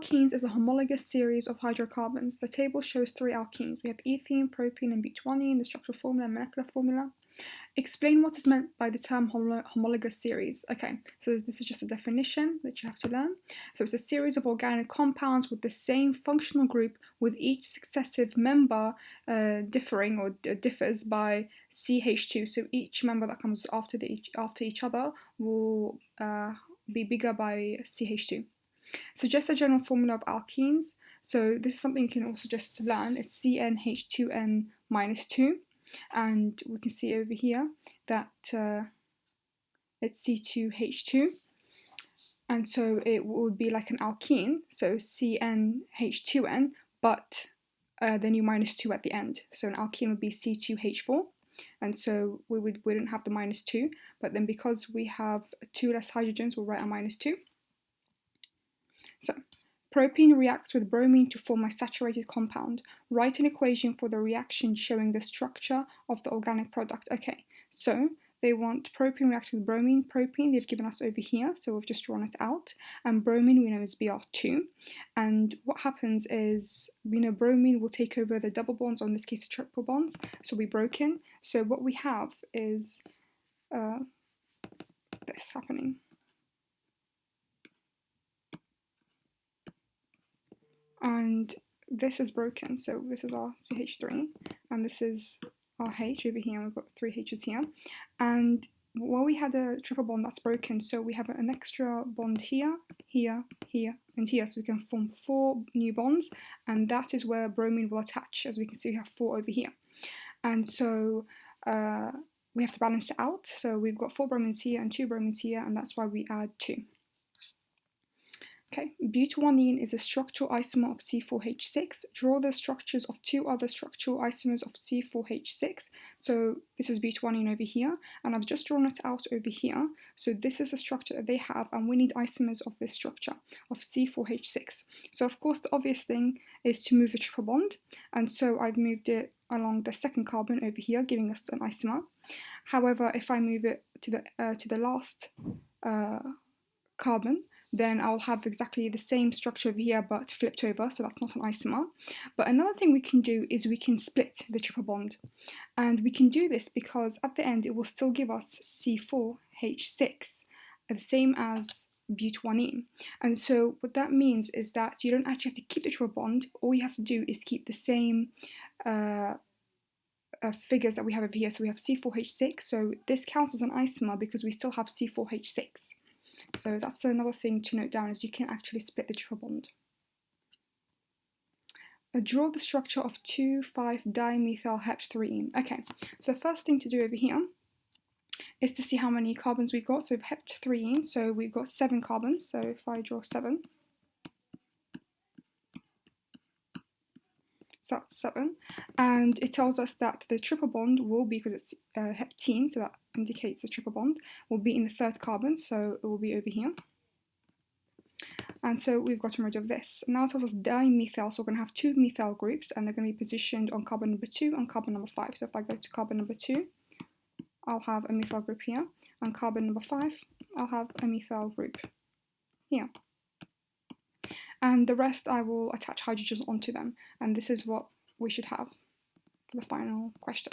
Alkenes is a homologous series of hydrocarbons. The table shows 3 alkenes. We have ethene, propene, and butyronene, the structural formula and molecular formula. Explain what is meant by the term homologous series. Okay, so this is just a definition that you have to learn. So it's a series of organic compounds with the same functional group, with each successive member differing or differs by CH2. So each member that comes after each other will be bigger by CH2. So just a general formula of alkenes. So this is something you can also just learn. It's CnH2n minus 2. And we can see over here that it's C2H2. And so it would be like an alkene, so CnH2n, but then you minus 2 at the end. So an alkene would be C2H4. And so we wouldn't have the minus 2, but then because we have 2 less hydrogens, we'll write a minus 2. So, propene reacts with bromine to form a saturated compound. Write an equation for the reaction showing the structure of the organic product. Okay, so they want propene react with bromine. Propene they've given us over here, so we've just drawn it out. And bromine we know is Br2. And what happens is, we know bromine will take over the double bonds, or in this case the triple bonds, so we're broken. So what we have is this happening. And this is broken, so this is our CH3, and this is our H over here, and we've got 3 H's here. And well, we had a triple bond that's broken, so we have an extra bond here, here, here, and here, so we can form 4 new bonds, and that is where bromine will attach. As we can see, we have 4 over here. And so we have to balance it out, so we've got 4 bromines here and 2 bromines here, and that's why we add 2. Okay, butyronene is a structural isomer of C4H6. Draw the structures of 2 other structural isomers of C4H6. So this is butyronene over here, and I've just drawn it out over here. So this is the structure that they have, and we need isomers of this structure, of C4H6. So of course the obvious thing is to move the triple bond, and so I've moved it along the second carbon over here, giving us an isomer. However, if I move it to the last carbon, then I'll have exactly the same structure over here but flipped over, so that's not an isomer. But another thing we can do is we can split the triple bond. And we can do this because at the end it will still give us C4H6, the same as butyronene. And so what that means is that you don't actually have to keep the triple bond, all you have to do is keep the same figures that we have over here. So we have C4H6, so this counts as an isomer because we still have C4H6. So that's another thing to note down, is you can actually split the triple bond. Draw the structure of 2,5-dimethyl-heptadene. Okay, so the first thing to do over here is to see how many carbons we've got. So heptadene, so we've got 7 carbons. So if I draw 7, so that's 7. And it tells us that the triple bond will be, because it's heptene, so that indicates the triple bond, will be in the 3rd carbon, so it will be over here. And so we've gotten rid of this. Now it tells us dimethyl, so we're going to have 2 methyl groups, and they're going to be positioned on carbon number 2 and carbon number 5. So if I go to carbon number 2, I'll have a methyl group here, and carbon number 5, I'll have a methyl group here. And the rest I will attach hydrogens onto them, and this is what we should have for the final question.